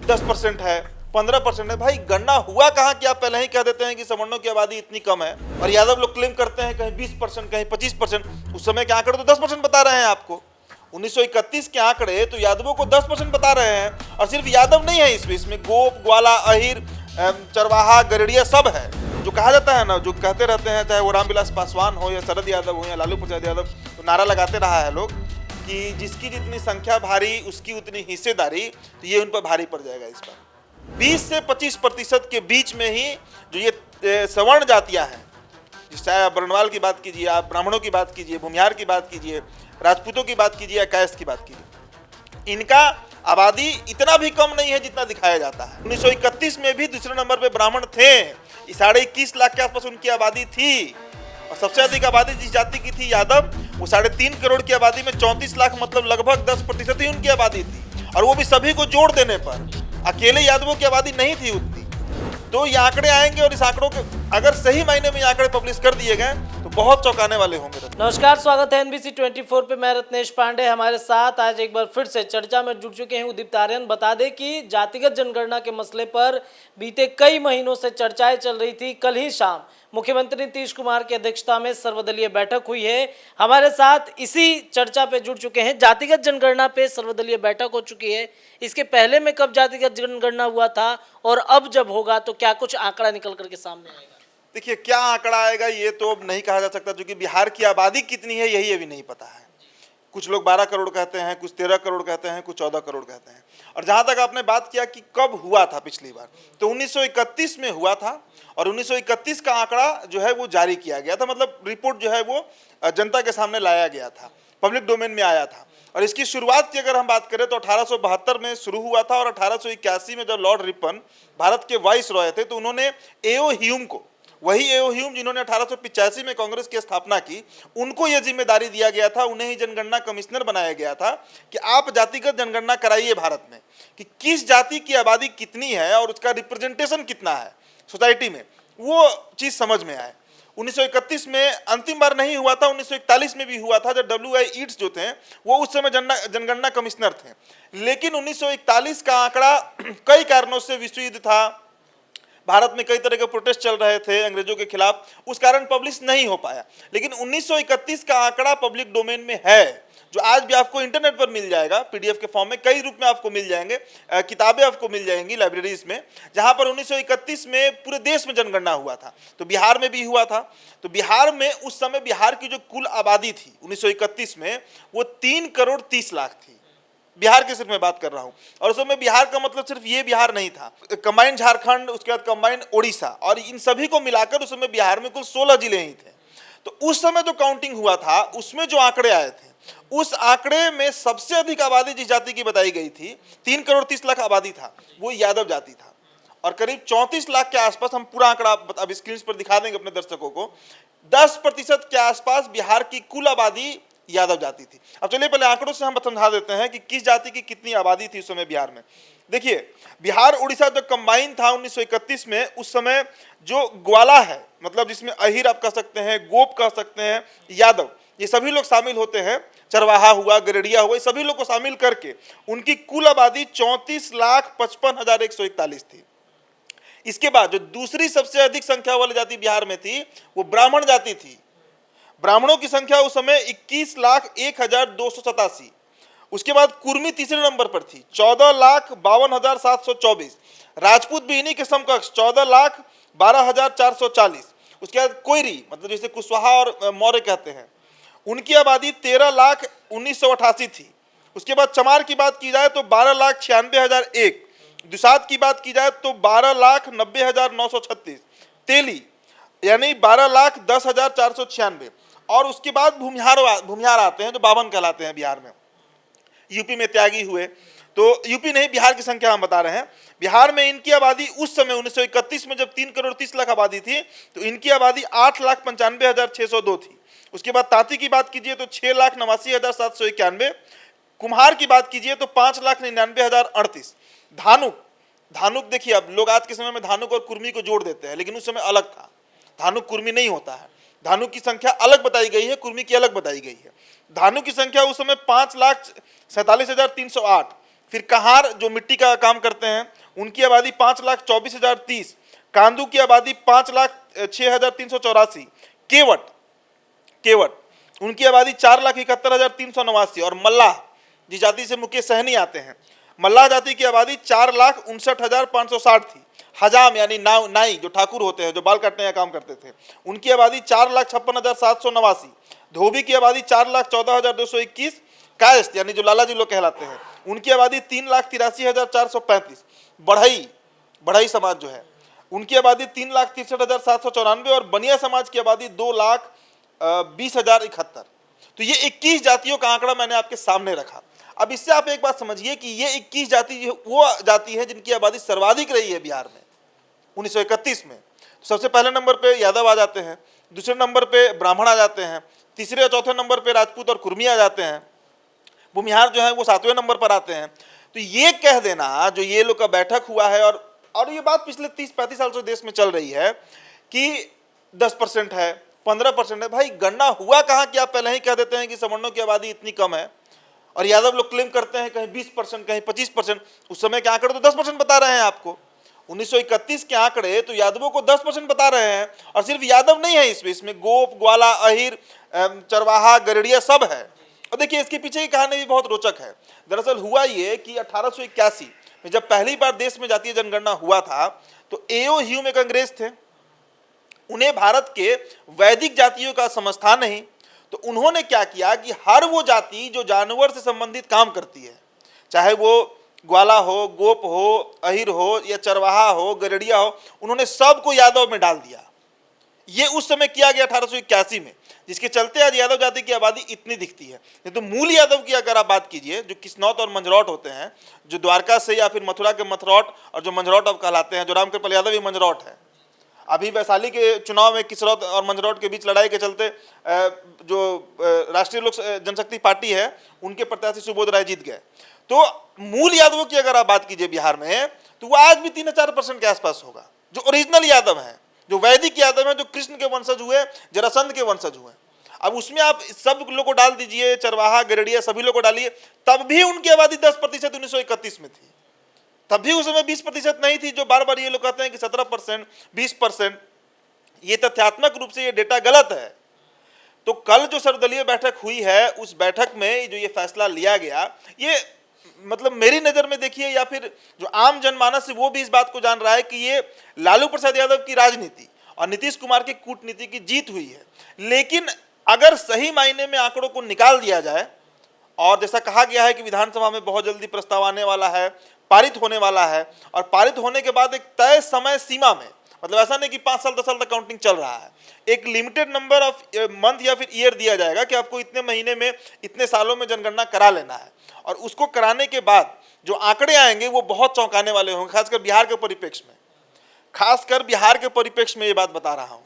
10% है, 15% है। भाई गणना हुआ कहाँ कि आप पहले ही कह देते हैं कि सवर्णों की आबादी इतनी कम है, और यादव लोग क्लेम करते हैं कहीं 20%, कहीं 25%। उस समय के आंकड़े तो 10% बता रहे हैं आपको। 1931 के आंकड़े तो यादवों को 10% बता रहे हैं, और सिर्फ यादव नहीं है इसमें गोप, ग्वाला, अहिर, चरवाहा, गरेड़िया सब है। जो कहा जाता है ना, जो कहते रहते हैं, चाहे वो रामविलास पासवान हो या शरद यादव हो या लालू प्रसाद यादव, तो नारा लगाते रहा है लोग कि जिसकी जितनी संख्या भारी उसकी उतनी हिस्सेदारी, तो ये उन पर भारी पड़ जाएगा। इस पर 20 से 25% के बीच में ही जो ये सवर्ण जातियां हैं, चाहे आप वर्णवाल की बात कीजिए, आप ब्राह्मणों की बात कीजिए, भूमिहार की बात कीजिए, राजपूतों की बात कीजिए या कायस्थ की बात कीजिए, इनका आबादी इतना भी कम नहीं है जितना दिखाया जाता है। 1931 में भी दूसरे नंबर पे ब्राह्मण थे, 21.5 लाख के आसपास उनकी आबादी थी, और सबसे अधिक आबादी जिस जाति की थी यादव, वो 3.5 करोड़ की आबादी में 34 लाख, मतलब लगभग 10% ही उनकी आबादी थी, और वो भी सभी को जोड़ देने पर। अकेले यादवों की आबादी नहीं थी उतनी। तो ये आंकड़े आएंगे, और इस आंकड़ों के अगर सही मायने में ये आंकड़े पब्लिश कर दिए गए तो बहुत चौंकाने वाले होंगे। नमस्कार, स्वागत है NBC 24 पे। मैं रत्नेश पांडे। हमारे साथ आज एक बार फिर से चर्चा में जुड़ चुके हैं उदित आर्यन। बता दें कि जातिगत जनगणना के मसले पर बीते कई महीनों से चर्चाएं चल रही थी। कल ही शाम मुख्यमंत्री नीतीश कुमार की अध्यक्षता में सर्वदलीय बैठक हुई है। हमारे साथ इसी चर्चा पे जुड़ चुके हैं। जातिगत जनगणना पे सर्वदलीय बैठक हो चुकी है, इसके पहले में कब जातिगत जनगणना हुआ था, और अब जब होगा तो क्या कुछ आंकड़ा निकल करके सामने आएगा? देखिए, क्या आंकड़ा आएगा ये तो अब नहीं कहा जा सकता, क्योंकि बिहार की आबादी कितनी है यही अभी नहीं पता है। कुछ लोग 12 करोड़ कहते हैं, कुछ 13 करोड़ कहते हैं, कुछ 14 करोड़ कहते हैं। और जहां तक आपने बात किया कि कब हुआ था पिछली बार, तो 1931 में हुआ था, और 1931 का आंकड़ा जो है वो जारी किया गया था, मतलब रिपोर्ट जो है वो जनता के सामने लाया गया था, पब्लिक डोमेन में आया था। और इसकी शुरुआत की अगर हम बात करें तो 1872 में शुरू हुआ था, और 1881 में जब लॉर्ड रिपन भारत के वाइस रॉय थे, तो उन्होंने एओ ह्यूम को, वही एओ ह्यूम जिन्होंने 1885 में कांग्रेस की स्थापना की, उनको यह जिम्मेदारी दिया गया था, उन्हें ही जनगणना कमिश्नर बनाया गया था कि आप जातिगत जनगणना कराइए भारत में, कि किस जाति की आबादी कितनी है और उसका रिप्रेजेंटेशन कितना है सोसाइटी में, वो चीज़ समझ में आए। 1931 में अंतिम बार नहीं हुआ था, 1941 में भी हुआ था, जब WI ईट्स जो थे वो उस समय जनगणना कमिश्नर थे। लेकिन 1941 का आंकड़ा कई कारणों से, विश्व युद्ध था, भारत में कई तरह के प्रोटेस्ट चल रहे थे अंग्रेजों के खिलाफ, उस कारण पब्लिश नहीं हो पाया। लेकिन 1931 का आंकड़ा पब्लिक डोमेन में है, जो आज भी आपको इंटरनेट पर मिल जाएगा, PDF के फॉर्म में, कई रूप में आपको मिल जाएंगे, किताबें आपको मिल जाएंगी लाइब्रेरीज में, जहां पर 1931 में पूरे देश में जनगणना हुआ था। तो बिहार में भी हुआ था। तो बिहार में उस समय बिहार की जो कुल आबादी थी 1931 में, वो 3 करोड़ 30 लाख थी। बिहार की सिर्फ मैं बात कर रहा हूं। और उस समय बिहार का मतलब सिर्फ ये बिहार नहीं था, कंबाइंड झारखंड, उसके बाद कंबाइंड ओडिशा, और इन सभी को मिलाकर उस समय बिहार में कुल 16 जिले ही थे। तो उस समय जो काउंटिंग हुआ था उसमें जो आंकड़े आए थे, उस आंकड़े में सबसे अधिक आबादी जिस जाति की बताई गई थी, 3 करोड़ 30 लाख आबादी था, वो यादव जाति था। और करीब 34 लाख के आसपास, हम पूरा आंकड़ा अब स्क्रीन पर दिखा देंगे अपने दर्शकों को, 10% के आसपास बिहार की कुल आबादी यादव जाति थी। अब चलिए पहले आंकड़ों से हम समझा देते हैं कि किस जाति की कितनी आबादी थी उस समय बिहार में। देखिए, बिहार उड़ीसा जो कंबाइन था 1931 में, उस समय जो ग्वाला है, मतलब जिसमें अहिर आप कह सकते हैं, गोप कह सकते हैं, यादव, ये सभी लोग शामिल होते हैं, चरवाहा हुआ, गरेड़िया हुआ, सभी लोग को शामिल करके उनकी कुल आबादी 34,55,141 थी। इसके बाद जो दूसरी सबसे अधिक संख्या वाली जाति बिहार में थी वो ब्राह्मण जाति थी। ब्राह्मणों की संख्या उस समय 21,01,287। उसके बाद कुर्मी तीसरे नंबर पर थी, 14,52,724। राजपूत भी इन्हीं के समकक्ष 14,12,440। उसके बाद कोयरी, मतलब जिसे कुशवाहा और मौर्य कहते हैं, उनकी आबादी 13,19,188 थी। उसके बाद चमार की बात की जाए तो 12,96,001। दुसाद की बात की जाए तो 12,90,936। तेली यानी 12,10,496। और उसके बाद भूमिहार आते हैं जो 52 कहलाते हैं बिहार में। यूपी में त्यागी हुए, तो यूपी नहीं, बिहार की संख्या हम बता रहे हैं। बिहार में इनकी आबादी उस समय 1931 में जब 3 करोड़ 30 लाख आबादी थी, तो इनकी आबादी 8,95,602 थी। उसके बाद तांती की बात कीजिए तो 6,89,791। कुम्हार की बात कीजिए तो 5,99,038। धानुक देखिए, अब लोग आज के समय में धानुक और कुर्मी को जोड़ देते हैं, लेकिन उस समय अलग था, धानुक कुर्मी नहीं होता है। धानुक की संख्या अलग बताई गई है, कुर्मी की अलग बताई गई है। धानुक की संख्या उस समय 5,47,308। फिर कहार जो मिट्टी का काम करते हैं उनकी आबादी 5,24,030, कांदू की आबादी 5,06,384, केवट उनकी आबादी 4,71,389 और मल्लाह जिस जाति से मुकेश सहनी आते हैं, मल्लाह जाति की आबादी 4,59,560 थी। हजाम यानी नाई जो ठाकुर होते हैं, जो बाल काटने का काम करते थे, उनकी आबादी 4,56,789, धोबी की आबादी 4,14,221, कायस्थ यानी जो लाला जी लोग कहलाते हैं उनकी आबादी 3,83,435, बढ़ई समाज जो है उनकी आबादी 3,63,794 और बनिया समाज की आबादी 2,20,071। तो ये 21 जातियों का आंकड़ा मैंने आपके सामने रखा। अब इससे आप एक बात समझिए कि ये 21 जाति वो जाति है जिनकी आबादी सर्वाधिक रही है बिहार में 1931 में। तो सबसे पहले नंबर पे यादव आ जाते हैं, दूसरे नंबर पे ब्राह्मण आ जाते हैं, तीसरे और चौथे नंबर पे राजपूत और कुर्मी आ जाते हैं, भूमिहार जो है वो 7वें नंबर पर आते हैं। तो ये कह देना जो ये लोग का बैठक हुआ है और ये बात पिछले 30-35 साल से देश में चल रही है कि 10% है, 15% है। भाई गणना हुआ कहाँ कि आप पहले ही कह देते हैं कि सवर्णों की आबादी इतनी कम है और यादव लोग क्लेम करते हैं कहीं 20%, कहीं 25%। उस समय के आंकड़े तो 10% बता रहे हैं आपको। 1931 के आंकड़े तो यादवों को 10% बता रहे हैं और सिर्फ यादव नहीं है इसमें गोप, ग्वाला, अहिर, चरवाहा, गरड़िया सब है। और देखिए इसके पीछे की कहानी भी बहुत रोचक है। दरअसल हुआ ये कि 1881 में जब पहली बार देश में जातीय जनगणना हुआ था तो एओ ह्यूम एक अंग्रेज थे, उन्हें भारत के वैदिक जातियों का समझ था नहीं। तो उन्होंने क्या किया कि हर वो जाति जो जानवर से संबंधित काम करती है, चाहे वो ग्वाला हो, गोप हो, अहिर हो या चरवाहा हो, गरड़िया हो, उन्होंने सबको यादव में डाल दिया। ये उस समय किया गया 1881 में, जिसके चलते आज यादव जाति की आबादी इतनी दिखती है। नहीं तो मूल यादव की अगर आप बात कीजिए जो किस्नौत और मंझरौट होते हैं, जो द्वारका से या फिर मथुरा के मथरौट और जो मंझरौट अब कहलाते हैं, जो रामकृपाल यादव भी मंझरौट है। अभी वैशाली के चुनाव में किस्नौत और मंझरौट के बीच लड़ाई के चलते जो राष्ट्रीय लोक जनशक्ति पार्टी है उनके प्रत्याशी सुबोध राय जीत गए। तो मूल यादवों की अगर आप बात कीजिए बिहार में तो वो आज भी 3-4% के आसपास होगा, जो ओरिजिनल यादव हैं, जो वैदिक यादव हैं, जो कृष्ण के वंशज हुए, जरासंध के वंशज हुए। अब उसमें आप सब लोग को डाल दीजिए, चरवाहा, गरड़िया सभी लोग को डालिए, तब भी उनकी आबादी 10% 1931 में थी। तब भी उस समय 20% नहीं थी, जो बार बार ये लोग कहते हैं कि 17%, 20%। ये तथ्यात्मक रूप से ये डेटा गलत है। तो कल जो सर्वदलीय बैठक हुई है उस बैठक में जो ये फैसला लिया गया, ये मतलब मेरी नज़र में देखिए या फिर जो आम जनमानस है वो भी इस बात को जान रहा है कि ये लालू प्रसाद यादव की राजनीति और नीतीश कुमार की कूटनीति की जीत हुई है। लेकिन अगर सही मायने में आंकड़ों को निकाल दिया जाए और जैसा कहा गया है कि विधानसभा में बहुत जल्दी प्रस्ताव आने वाला है, पारित होने वाला है, और पारित होने के बाद एक तय समय सीमा में, मतलब ऐसा नहीं कि 5 साल 10 साल तक काउंटिंग चल रहा है, एक लिमिटेड नंबर ऑफ मंथ या फिर ईयर दिया जाएगा कि आपको इतने महीने में, इतने सालों में जनगणना करा लेना है। और उसको कराने के बाद जो आंकड़े आएंगे वो बहुत चौंकाने वाले होंगे, खासकर बिहार के परिप्रेक्ष्य में। खासकर बिहार के परिप्रेक्ष्य में ये बात बता रहा हूँ।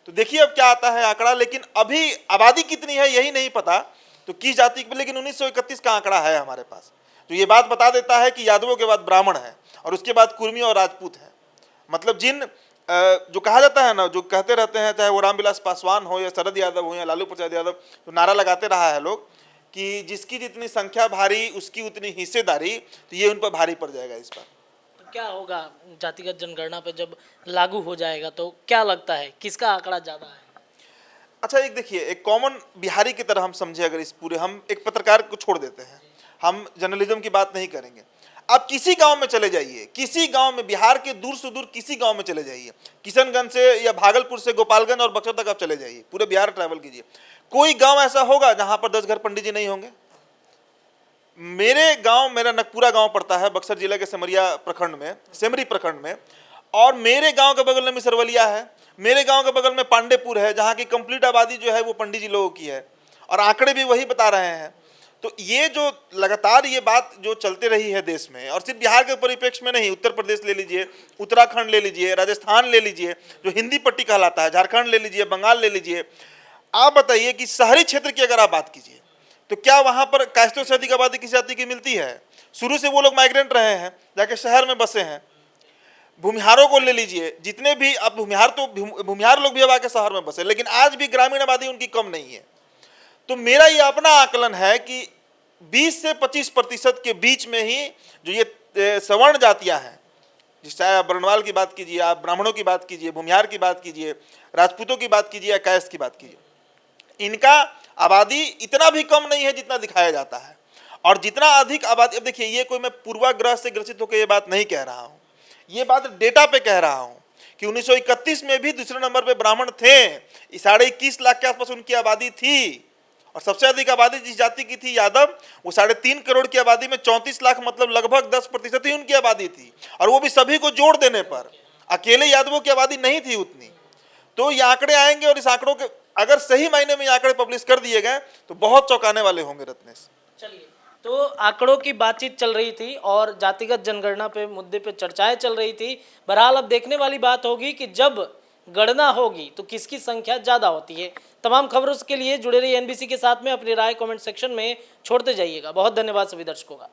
तो देखिए अब क्या आता है आंकड़ा। लेकिन अभी आबादी कितनी है यही नहीं पता तो किस जाति की, लेकिन 1931 का आंकड़ा है हमारे पास, तो ये बात बता देता है कि यादवों के बाद ब्राह्मण है और उसके बाद कुर्मी और राजपूत है। मतलब जिन जो कहा जाता है ना, जो कहते रहते हैं, चाहे वो रामविलास पासवान हो या शरद यादव हो या लालू प्रसाद यादव, तो नारा लगाते रहा है लोग कि जिसकी जितनी संख्या भारी उसकी उतनी हिस्सेदारी, तो ये उन पर भारी पड़ जाएगा इस बार। तो क्या होगा जातिगत जनगणना पे जब लागू हो जाएगा तो क्या लगता है किसका आंकड़ा ज़्यादा है? अच्छा एक देखिए, एक कॉमन बिहारी की तरह हम समझे, अगर इस पूरे, हम एक पत्रकार को छोड़ देते हैं, हम जर्नलिज्म की बात नहीं करेंगे। आप किसी गांव में चले जाइए, किसी गांव में, बिहार के दूर से दूर किसी गांव में चले जाइए, किशनगंज से या भागलपुर से गोपालगंज और बक्सर तक आप चले जाइए, पूरे बिहार ट्रैवल कीजिए, कोई गांव ऐसा होगा जहां पर 10 घर पंडित जी नहीं होंगे। मेरे गांव, मेरा नकपुरा गांव पड़ता है बक्सर जिला के सेमरिया प्रखंड में, सेमरी प्रखंड में, और मेरे गांव के बगल में मिसरवलिया है, मेरे गांव के बगल में पांडेपुर है, जहां की कंप्लीट आबादी जो है वो पंडित जी लोगों की है, और आंकड़े भी वही बता रहे हैं। तो ये जो लगातार ये बात जो चलते रही है देश में, और सिर्फ बिहार के परिप्रेक्ष्य में नहीं, उत्तर प्रदेश ले लीजिए, उत्तराखंड ले लीजिए, राजस्थान ले लीजिए जो हिंदी पट्टी कहलाता है, झारखंड ले लीजिए, बंगाल ले लीजिए, आप बताइए कि शहरी क्षेत्र की अगर आप बात कीजिए तो क्या वहाँ पर कायस्थों से अधिक आबादी किसी जाति की मिलती है? शुरू से वो लोग माइग्रेंट रहे हैं, जाके शहर में बसे हैं। भूमिहारों को ले लीजिए, जितने भी, अब भूमिहार लोग भी अब आके शहर में बसे, लेकिन आज भी ग्रामीण आबादी उनकी कम नहीं है। तो मेरा ये अपना आकलन है कि 20 से 25% के बीच में ही जो ये सवर्ण जातियां हैं, जिस चाहे आप बरनवाल की बात कीजिए, आप ब्राह्मणों की बात कीजिए, भूमिहार की बात कीजिए, राजपूतों की बात कीजिए या कैस्ट की बात कीजिए, इनका आबादी इतना भी कम नहीं है जितना दिखाया जाता है। और जितना अधिक आबादी, अब देखिए ये कोई मैं पूर्वाग्रह से ग्रसित होकर ये बात नहीं कह रहा हूँ, ये बात डेटा पे कह रहा हूँ कि 1931 में भी दूसरे नंबर पे ब्राह्मण थे, 21.5 लाख के आसपास उनकी आबादी थी। और सबसे अधिक आबादी जिस जाति की थी यादव, वो 3.5 करोड़ की आबादी में 34 लाख, मतलब लगभग 10% ही उनकी आबादी थी, और वो भी सभी को जोड़ देने पर, अकेले यादवों की आबादी नहीं थी उतनी। तो ये आंकड़े आएंगे और इस आंकड़ों के अगर सही मायने में ये आंकड़े पब्लिश कर दिए गए तो बहुत चौंकाने वाले होंगे रत्नेश। चलिए, तो आंकड़ों की बातचीत चल रही थी और जातिगत जनगणना पे मुद्दे पे चर्चाएं चल रही थी। बहरहाल अब देखने वाली बात होगी कि जब गणना होगी तो किसकी संख्या ज़्यादा होती है। तमाम खबरों के लिए जुड़े रहिए एनबीसी के साथ में, अपनी राय कमेंट सेक्शन में छोड़ते जाइएगा। बहुत धन्यवाद सभी दर्शकों का।